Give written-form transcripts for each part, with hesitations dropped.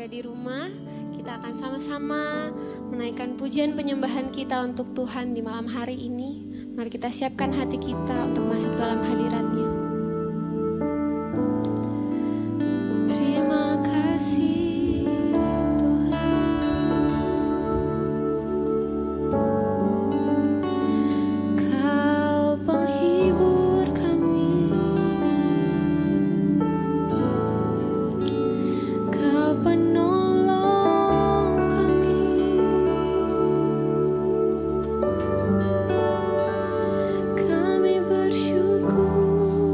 di rumah, kita akan sama-sama menaikkan pujian penyembahan kita untuk Tuhan di malam hari ini. Mari kita siapkan hati kita untuk masuk dalam hadirat-Nya. Terima kasih Tuhan, Kau penghibur kami, Kau penolong kami. Kami bersyukur.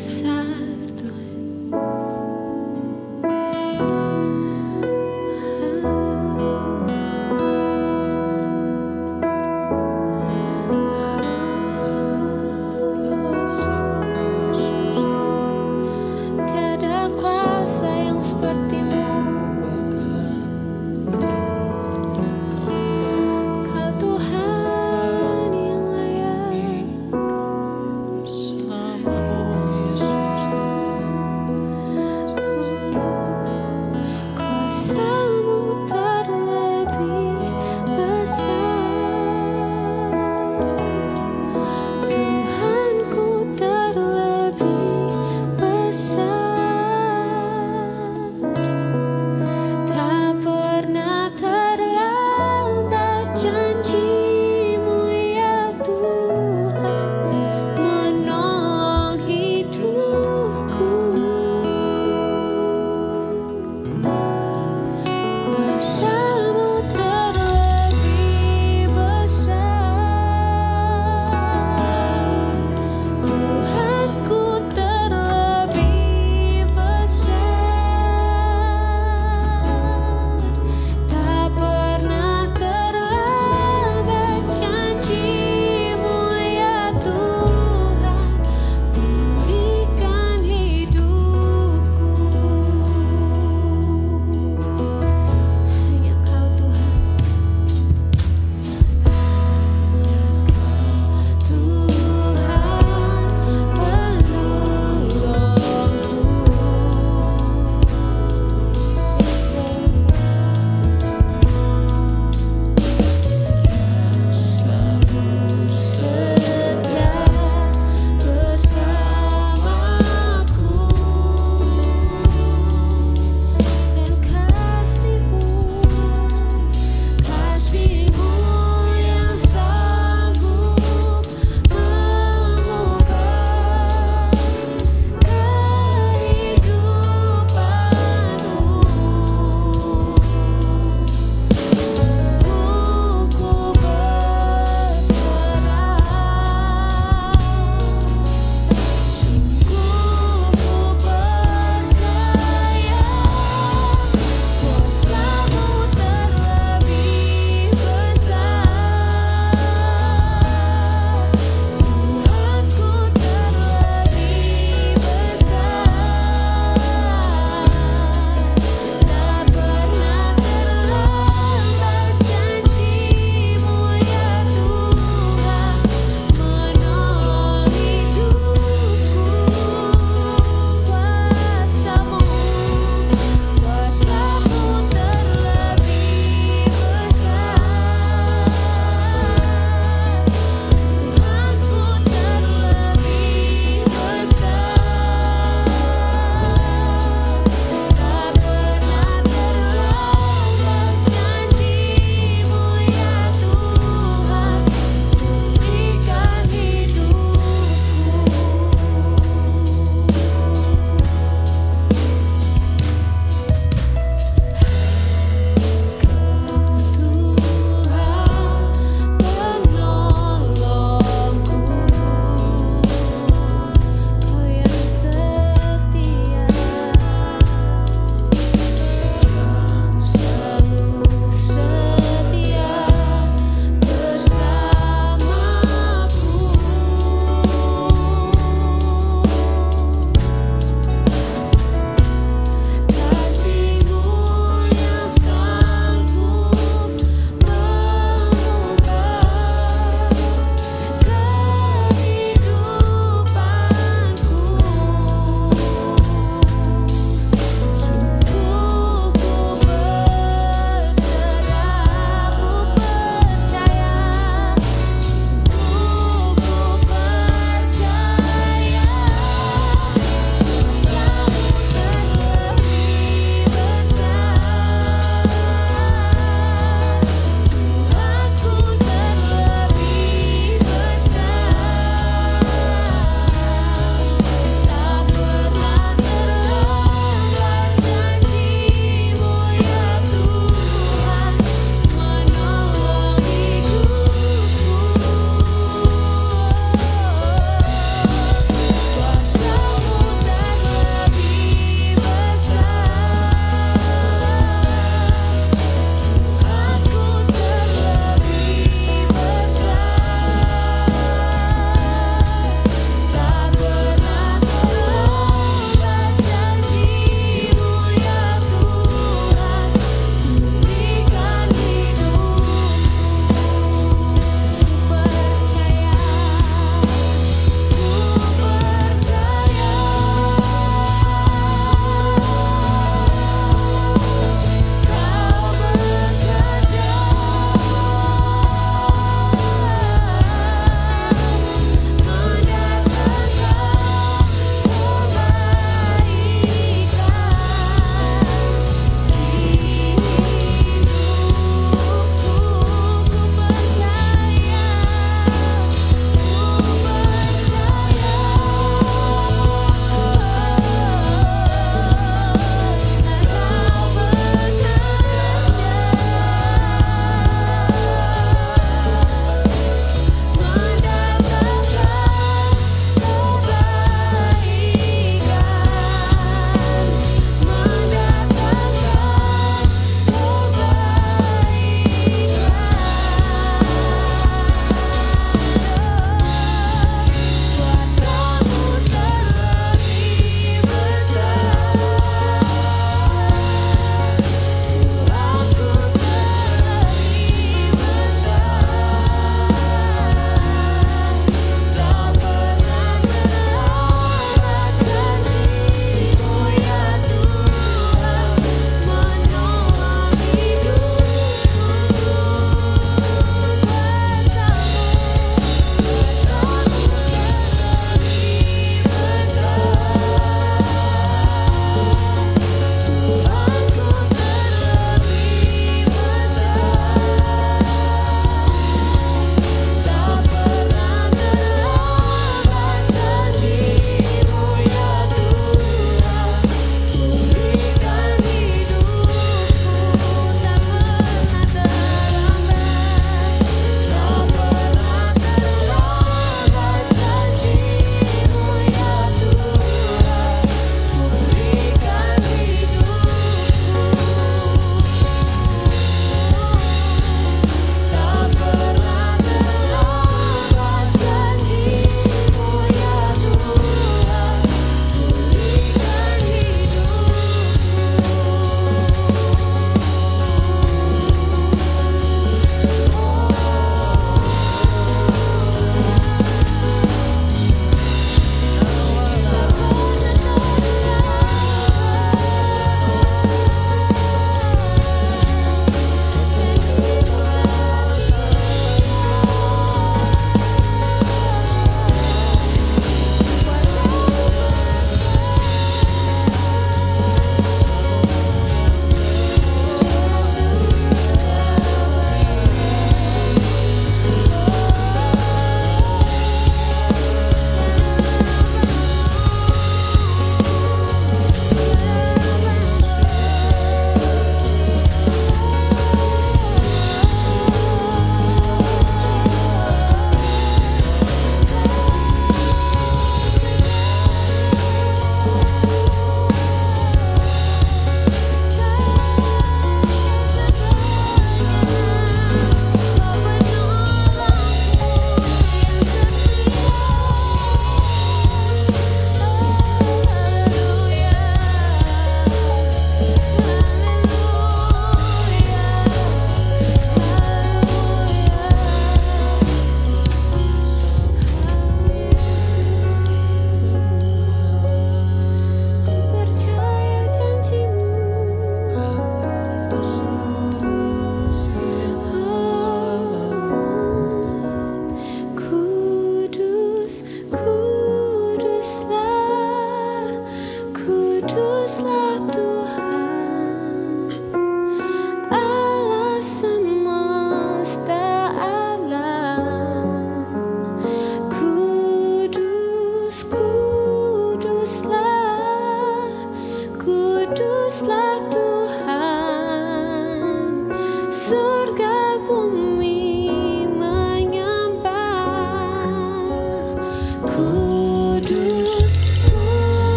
besar Tuhan. Tiada kuasa yang seperti-Mu. Kau Tuhan yang layak.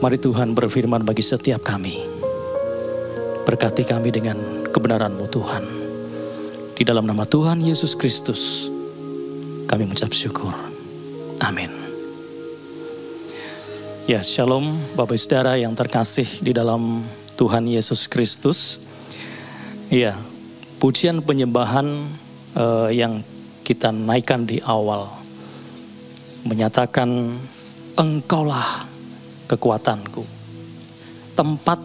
Mari Tuhan berfirman bagi setiap kami. Berkati kami dengan kebenaran-Mu Tuhan. Di dalam nama Tuhan Yesus Kristus, kami mengucap syukur. Amin. Ya, shalom Bapak Saudara yang terkasih di dalam Tuhan Yesus Kristus. Ya, pujian penyembahan yang kita naikkan di awal menyatakan Engkaulah kekuatanku, tempat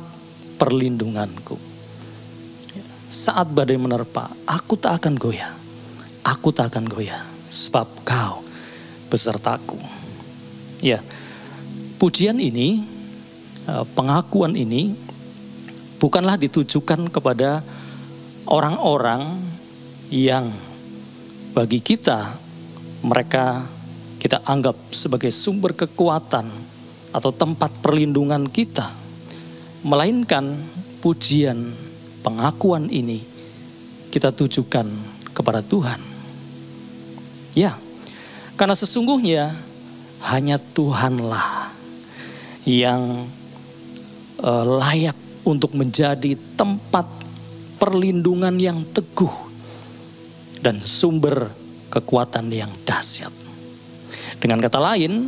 perlindunganku. Saat badai menerpa, aku tak akan goyah. Aku tak akan goyah, sebab Kau besertaku. Ya, pujian ini, pengakuan ini bukanlah ditujukan kepada orang-orang yang bagi kita, mereka kita anggap sebagai sumber kekuatan atau tempat perlindungan kita. Melainkan pujian pengakuan ini kita tujukan kepada Tuhan. Ya, karena sesungguhnya hanya Tuhanlah yang layak untuk menjadi tempat perlindungan yang teguh dan sumber kekuatan yang dahsyat. Dengan kata lain,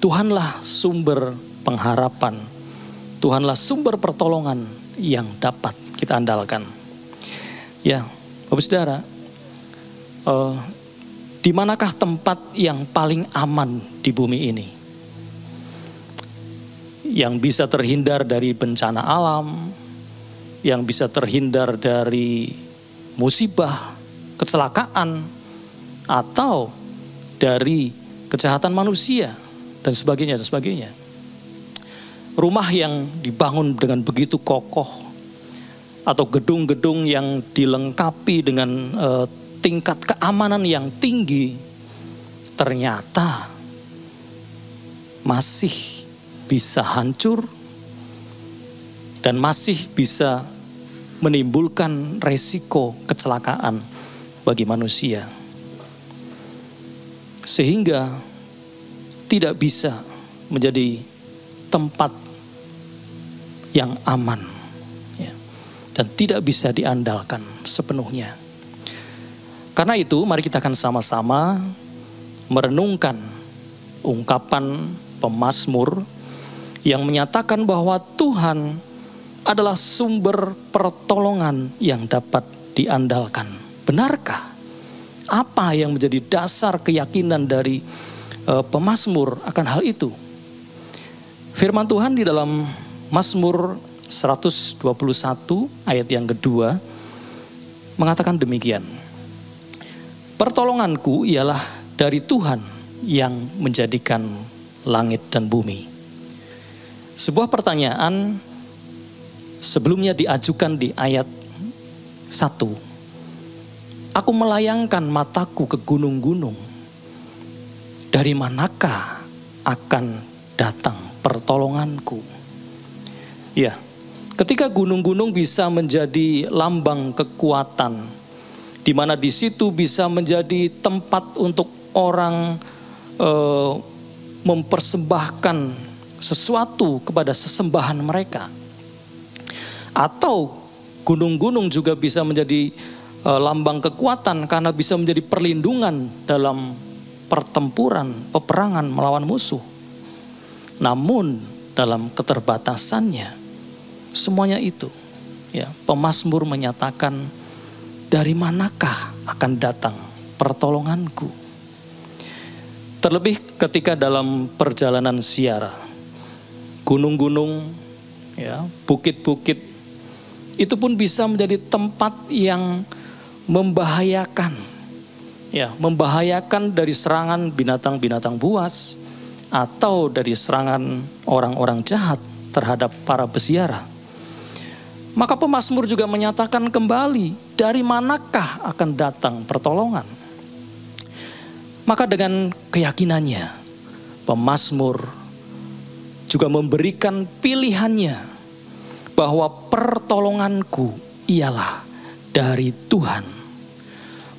Tuhanlah sumber pengharapan, Tuhanlah sumber pertolongan yang dapat kita andalkan. Ya, Bapak Saudara, di manakah tempat yang paling aman di bumi ini? Yang bisa terhindar dari bencana alam, yang bisa terhindar dari musibah, kecelakaan, atau dari kejahatan manusia, dan sebagainya, dan sebagainya. Rumah yang dibangun dengan begitu kokoh, atau gedung-gedung yang dilengkapi dengan tingkat keamanan yang tinggi, ternyata masih bisa hancur dan masih bisa menimbulkan resiko kecelakaan bagi manusia. Sehingga tidak bisa menjadi tempat yang aman, ya, dan tidak bisa diandalkan sepenuhnya. Karena itu mari kita akan sama-sama merenungkan ungkapan pemazmur yang menyatakan bahwa Tuhan adalah sumber pertolongan yang dapat diandalkan. Benarkah? Apa yang menjadi dasar keyakinan dari pemazmur akan hal itu? Firman Tuhan di dalam Mazmur 121 ayat yang kedua mengatakan demikian. Pertolonganku ialah dari Tuhan yang menjadikan langit dan bumi. Sebuah pertanyaan sebelumnya diajukan di ayat 1. Aku melayangkan mataku ke gunung-gunung. Dari manakah akan datang pertolonganku? Ya, ketika gunung-gunung bisa menjadi lambang kekuatan, di mana di situ bisa menjadi tempat untuk orang mempersembahkan sesuatu kepada sesembahan mereka. Atau gunung-gunung juga bisa menjadi lambang kekuatan karena bisa menjadi perlindungan dalam pertempuran, peperangan melawan musuh. Namun dalam keterbatasannya, semuanya itu, ya, pemazmur menyatakan, dari manakah akan datang pertolonganku? Terlebih ketika dalam perjalanan ziarah, gunung-gunung, ya, bukit-bukit, itu pun bisa menjadi tempat yang membahayakan, ya, membahayakan dari serangan binatang-binatang buas atau dari serangan orang-orang jahat terhadap para peziarah. Maka pemazmur juga menyatakan kembali, dari manakah akan datang pertolongan? Maka dengan keyakinannya, pemazmur juga memberikan pilihannya bahwa pertolonganku ialah dari Tuhan.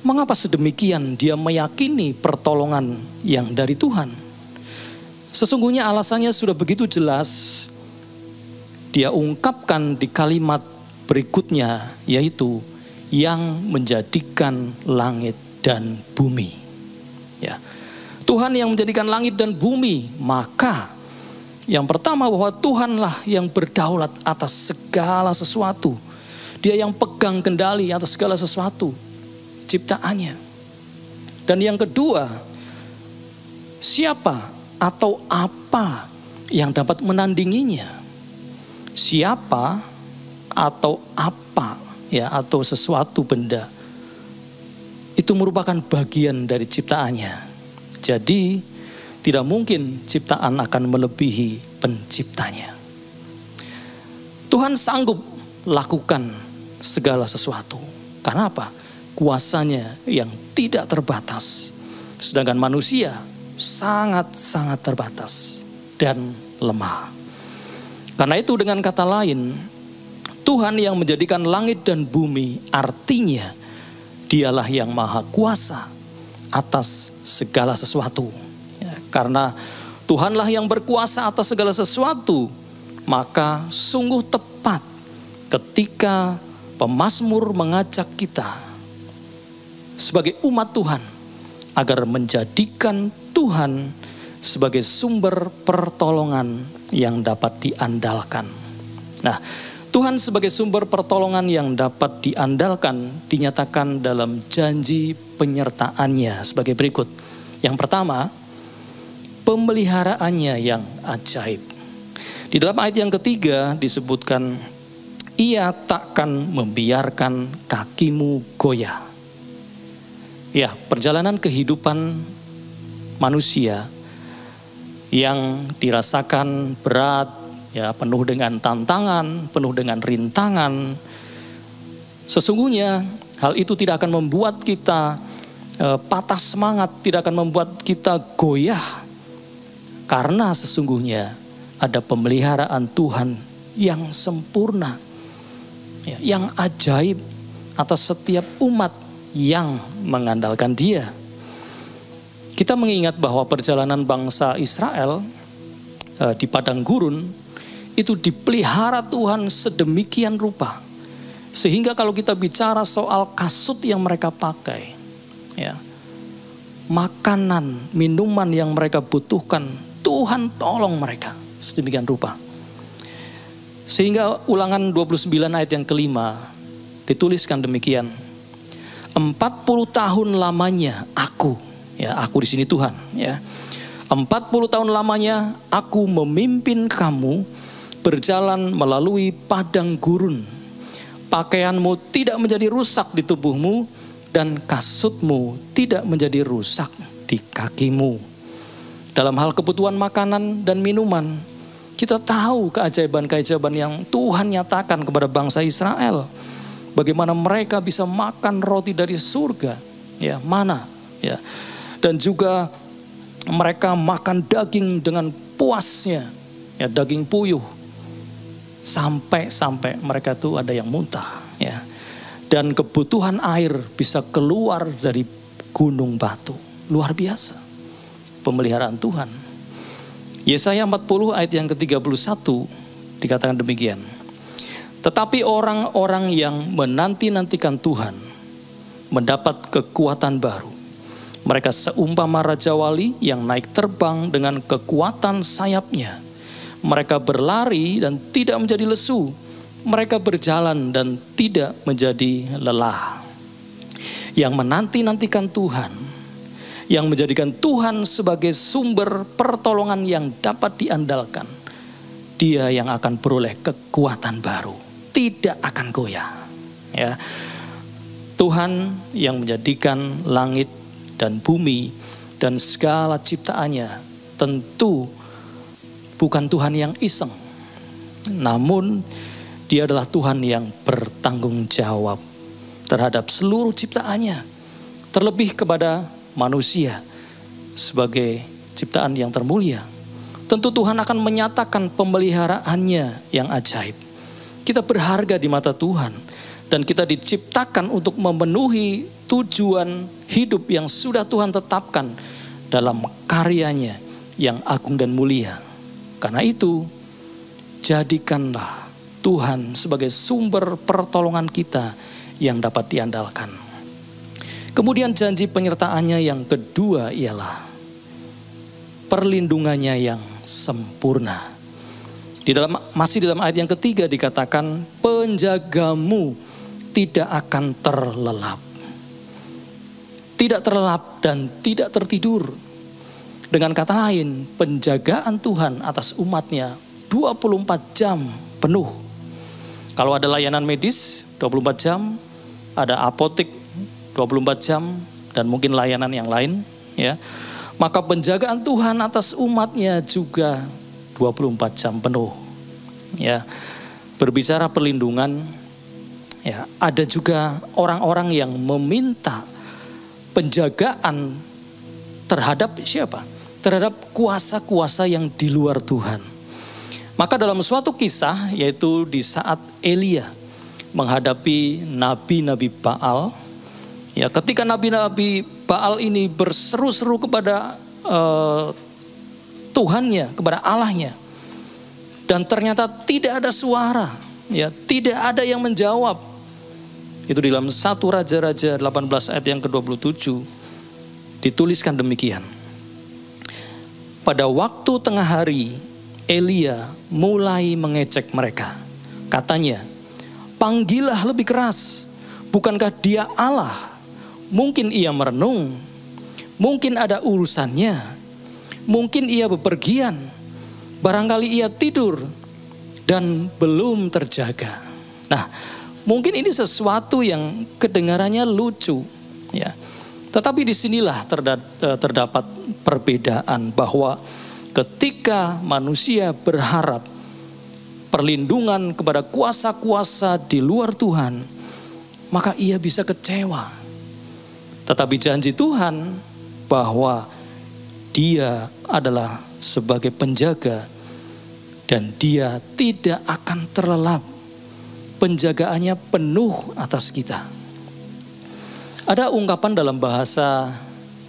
Mengapa sedemikian dia meyakini pertolongan yang dari Tuhan? Sesungguhnya alasannya sudah begitu jelas. Dia ungkapkan di kalimat berikutnya, yaitu yang menjadikan langit dan bumi. Ya. Tuhan yang menjadikan langit dan bumi, maka yang pertama bahwa Tuhanlah yang berdaulat atas segala sesuatu. Dia yang pegang kendali atas segala sesuatu ciptaannya. Dan yang kedua, siapa atau apa yang dapat menandinginya? Siapa atau apa, ya, atau sesuatu benda itu merupakan bagian dari ciptaannya. Jadi tidak mungkin ciptaan akan melebihi penciptanya. Tuhan sanggup lakukan segala sesuatu. Karena apa? Kuasanya yang tidak terbatas. Sedangkan manusia sangat-sangat terbatas dan lemah. Karena itu dengan kata lain, Tuhan yang menjadikan langit dan bumi artinya Dialah yang maha kuasa atas segala sesuatu. Ya, karena Tuhanlah yang berkuasa atas segala sesuatu, maka sungguh tepat ketika pemazmur mengajak kita sebagai umat Tuhan agar menjadikan Tuhan sebagai sumber pertolongan yang dapat diandalkan. Nah, Tuhan sebagai sumber pertolongan yang dapat diandalkan dinyatakan dalam janji penyertaannya sebagai berikut. Yang pertama, pemeliharaannya yang ajaib. Di dalam ayat yang ketiga disebutkan, Ia takkan membiarkan kakimu goyah. Ya, perjalanan kehidupan manusia yang dirasakan berat, ya, penuh dengan tantangan, penuh dengan rintangan. Sesungguhnya hal itu tidak akan membuat kita patah semangat, tidak akan membuat kita goyah. Karena sesungguhnya ada pemeliharaan Tuhan yang sempurna, yang ajaib atas setiap umat yang mengandalkan Dia. Kita mengingat bahwa perjalanan bangsa Israel di padang gurun itu dipelihara Tuhan sedemikian rupa, sehingga kalau kita bicara soal kasut yang mereka pakai, makanan, minuman yang mereka butuhkan, Tuhan tolong mereka sedemikian rupa. Sehingga Ulangan 29 ayat yang kelima dituliskan demikian, 40 tahun lamanya aku di sini Tuhan, 40 tahun lamanya aku memimpin kamu berjalan melalui padang gurun. Pakaianmu tidak menjadi rusak di tubuhmu dan kasutmu tidak menjadi rusak di kakimu. Dalam hal kebutuhan makanan dan minuman, kita tahu keajaiban-keajaiban yang Tuhan nyatakan kepada bangsa Israel. Bagaimana mereka bisa makan roti dari surga, mana, dan juga mereka makan daging dengan puasnya, daging puyuh, sampai mereka tuh ada yang muntah, dan kebutuhan air bisa keluar dari gunung batu. Luar biasa pemeliharaan Tuhan. Yesaya 40 ayat yang ke-31 dikatakan demikian. Tetapi orang-orang yang menanti-nantikan Tuhan mendapat kekuatan baru. Mereka seumpama raja wali yang naik terbang dengan kekuatan sayapnya. Mereka berlari dan tidak menjadi lesu. Mereka berjalan dan tidak menjadi lelah. Yang menanti-nantikan Tuhan, yang menjadikan Tuhan sebagai sumber pertolongan yang dapat diandalkan, dia yang akan beroleh kekuatan baru, tidak akan goyah. Tuhan yang menjadikan langit dan bumi dan segala ciptaannya tentu bukan Tuhan yang iseng, namun Dia adalah Tuhan yang bertanggung jawab terhadap seluruh ciptaannya, terlebih kepada manusia sebagai ciptaan yang termulia. Tentu Tuhan akan menyatakan pemeliharaannya yang ajaib. Kita berharga di mata Tuhan dan kita diciptakan untuk memenuhi tujuan hidup yang sudah Tuhan tetapkan dalam karyanya yang agung dan mulia. Karena itu, jadikanlah Tuhan sebagai sumber pertolongan kita yang dapat diandalkan. Kemudian janji penyertaannya yang kedua ialah perlindungannya yang sempurna. Masih dalam ayat yang ketiga dikatakan, penjagamu tidak akan terlelap. Tidak terlelap dan tidak tertidur. Dengan kata lain, penjagaan Tuhan atas umatnya 24 jam penuh. Kalau ada layanan medis 24 jam, ada apotek 24 jam, dan mungkin layanan yang lain, maka penjagaan Tuhan atas umatnya juga 24 jam penuh. Berbicara perlindungan, ada juga orang-orang yang meminta penjagaan terhadap siapa? Terhadap kuasa-kuasa yang di luar Tuhan. Maka dalam suatu kisah, yaitu di saat Elia menghadapi nabi-nabi Baal, ketika nabi-nabi Baal ini berseru-seru kepada Tuhannya, kepada Allahnya, dan ternyata tidak ada suara, tidak ada yang menjawab. Itu di dalam 1 Raja-Raja 18 ayat yang ke-27 dituliskan demikian. Pada waktu tengah hari, Elia mulai mengecek mereka. Katanya, panggillah lebih keras. Bukankah dia Allah? Mungkin ia merenung. Mungkin ada urusannya. Mungkin ia bepergian. Barangkali ia tidur dan belum terjaga. Nah, mungkin ini sesuatu yang kedengarannya lucu, Tetapi disinilah terdapat perbedaan, bahwa ketika manusia berharap perlindungan kepada kuasa-kuasa di luar Tuhan, maka ia bisa kecewa. Tetapi janji Tuhan bahwa Dia adalah sebagai penjaga dan Dia tidak akan terlelap. Penjagaannya penuh atas kita. Ada ungkapan dalam bahasa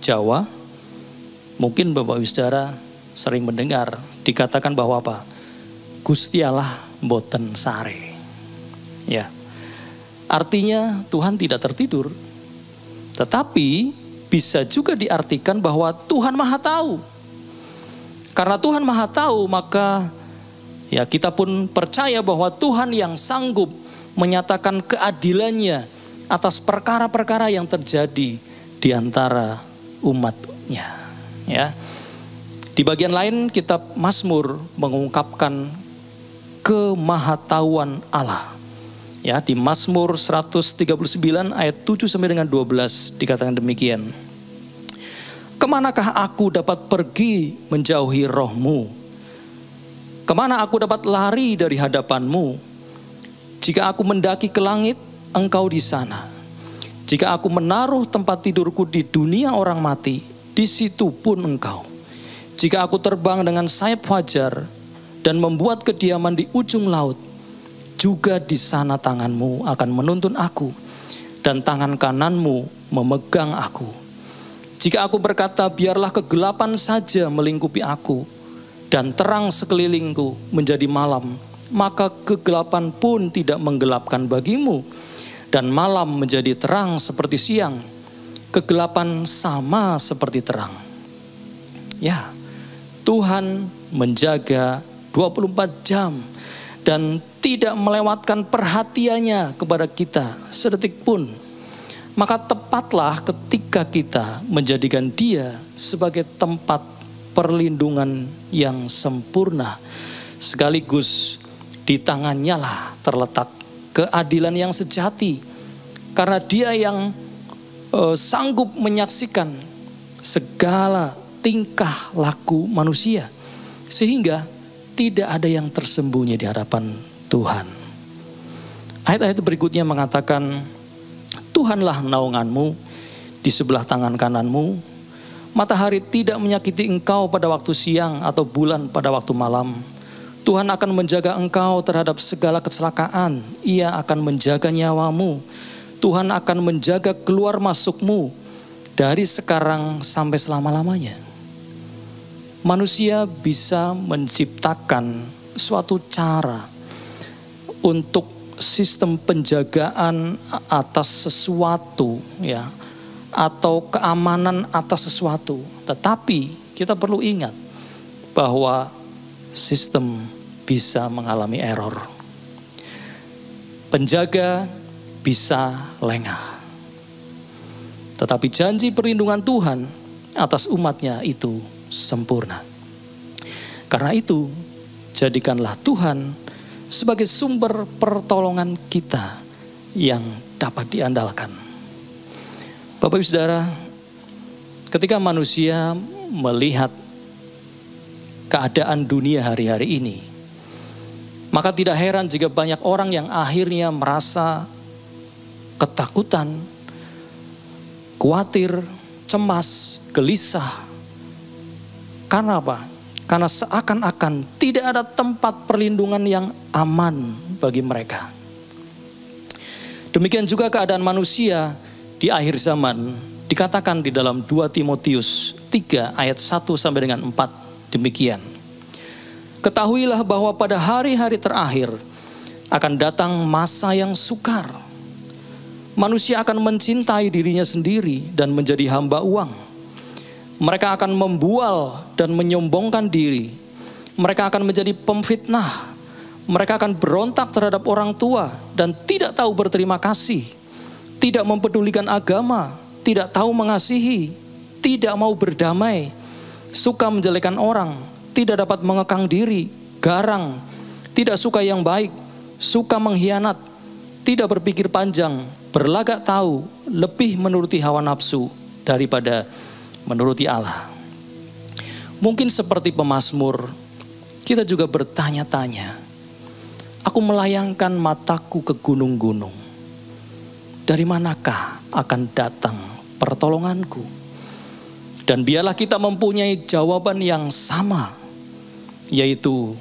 Jawa, mungkin Bapak Ibu Saudara sering mendengar, dikatakan bahwa apa? Gusti Allah mboten sare. Ya. Artinya Tuhan tidak tertidur. Tetapi bisa juga diartikan bahwa Tuhan Maha Tahu. Karena Tuhan Maha Tahu, maka ya kita pun percaya bahwa Tuhan yang sanggup menyatakan keadilannya atas perkara-perkara yang terjadi di antara umat-Nya. Ya. Di bagian lain kitab Mazmur mengungkapkan kemahatauan Allah. Ya, di Mazmur 139 ayat 7 sampai dengan 12 dikatakan demikian. Kemanakah aku dapat pergi menjauhi roh-Mu? Kemana aku dapat lari dari hadapan-Mu? Jika aku mendaki ke langit, Engkau di sana. Jika aku menaruh tempat tidurku di dunia orang mati, di situ pun Engkau. Jika aku terbang dengan sayap fajar dan membuat kediaman di ujung laut, juga di sana tangan-Mu akan menuntun aku, dan tangan kanan-Mu memegang aku. Jika aku berkata, biarlah kegelapan saja melingkupi aku, dan terang sekelilingku menjadi malam, maka kegelapan pun tidak menggelapkan bagimu, dan malam menjadi terang seperti siang, kegelapan sama seperti terang. Ya, Tuhan menjaga 24 jam, dan tidak melewatkan perhatiannya kepada kita sedetik pun. Maka tepatlah ketika kita menjadikan Dia sebagai tempat perlindungan yang sempurna. Sekaligus di tangannya lah terletak keadilan yang sejati. Karena Dia yang sanggup menyaksikan segala tingkah laku manusia. Sehingga tidak ada yang tersembunyi di hadapan Tuhan. Ayat-ayat berikutnya mengatakan, Tuhanlah naunganmu, di sebelah tangan kananmu. Matahari tidak menyakiti engkau pada waktu siang atau bulan pada waktu malam. Tuhan akan menjaga engkau terhadap segala kecelakaan. Ia akan menjaga nyawamu. Tuhan akan menjaga keluar masukmu dari sekarang sampai selama-lamanya. Manusia bisa menciptakan suatu cara untuk sistem penjagaan atas sesuatu, ya, atau keamanan atas sesuatu. Tetapi kita perlu ingat bahwa sistem bisa mengalami error. Penjaga bisa lengah. Tetapi janji perlindungan Tuhan atas umatnya itu sempurna. Karena itu, jadikanlah Tuhan sebagai sumber pertolongan kita yang dapat diandalkan. Bapak Ibu Saudara, ketika manusia melihat keadaan dunia hari-hari ini, maka tidak heran jika banyak orang yang akhirnya merasa ketakutan, khawatir, cemas, gelisah. Karena apa? Karena seakan-akan tidak ada tempat perlindungan yang aman bagi mereka. Demikian juga keadaan manusia di akhir zaman. Dikatakan di dalam 2 Timotius 3 ayat 1 sampai dengan 4 demikian. Ketahuilah bahwa pada hari-hari terakhir akan datang masa yang sukar. Manusia akan mencintai dirinya sendiri dan menjadi hamba uang. Mereka akan membual dan menyombongkan diri. Mereka akan menjadi pemfitnah. Mereka akan berontak terhadap orang tua dan tidak tahu berterima kasih. Tidak mempedulikan agama, tidak tahu mengasihi, tidak mau berdamai, suka menjelekkan orang, tidak dapat mengekang diri, garang, tidak suka yang baik, suka mengkhianat, tidak berpikir panjang, berlagak tahu, lebih menuruti hawa nafsu daripada menuruti Allah. Mungkin seperti pemazmur, kita juga bertanya-tanya, aku melayangkan mataku ke gunung-gunung. Dari manakah akan datang pertolonganku? Dan biarlah kita mempunyai jawaban yang sama, yaitu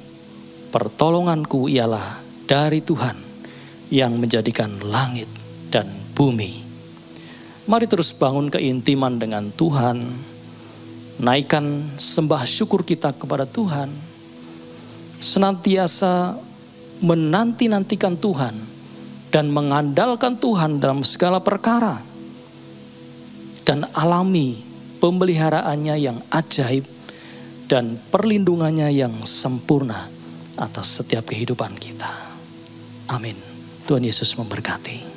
pertolonganku ialah dari Tuhan yang menjadikan langit dan bumi. Mari terus bangun keintiman dengan Tuhan. Naikkan sembah syukur kita kepada Tuhan. Senantiasa menanti-nantikan Tuhan dan mengandalkan Tuhan dalam segala perkara. Dan alami pemeliharaannya yang ajaib dan perlindungannya yang sempurna atas setiap kehidupan kita. Amin. Tuhan Yesus memberkati.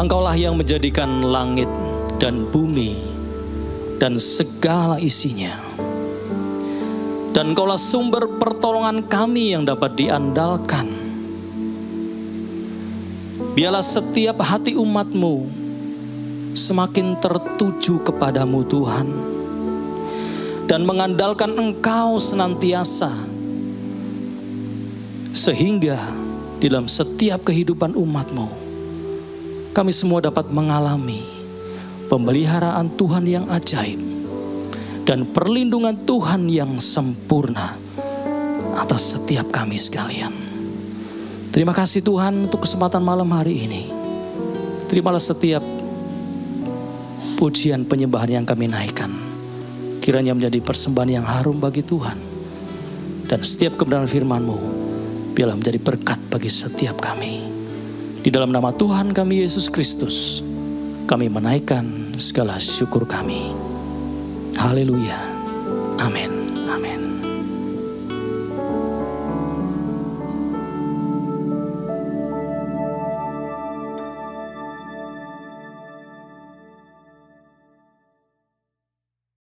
Engkaulah yang menjadikan langit dan bumi dan segala isinya. Dan Engkaulah sumber pertolongan kami yang dapat diandalkan. Biarlah setiap hati umat-Mu semakin tertuju kepadamu Tuhan, dan mengandalkan Engkau senantiasa, sehingga di dalam setiap kehidupan umat-Mu kami semua dapat mengalami pemeliharaan Tuhan yang ajaib dan perlindungan Tuhan yang sempurna atas setiap kami sekalian. Terima kasih Tuhan untuk kesempatan malam hari ini. Terimalah setiap pujian penyembahan yang kami naikkan, kiranya menjadi persembahan yang harum bagi Tuhan. Dan setiap kebenaran firman-Mu biarlah menjadi berkat bagi setiap kami. Di dalam nama Tuhan kami Yesus Kristus, kami menaikkan segala syukur kami. Haleluya. Amin.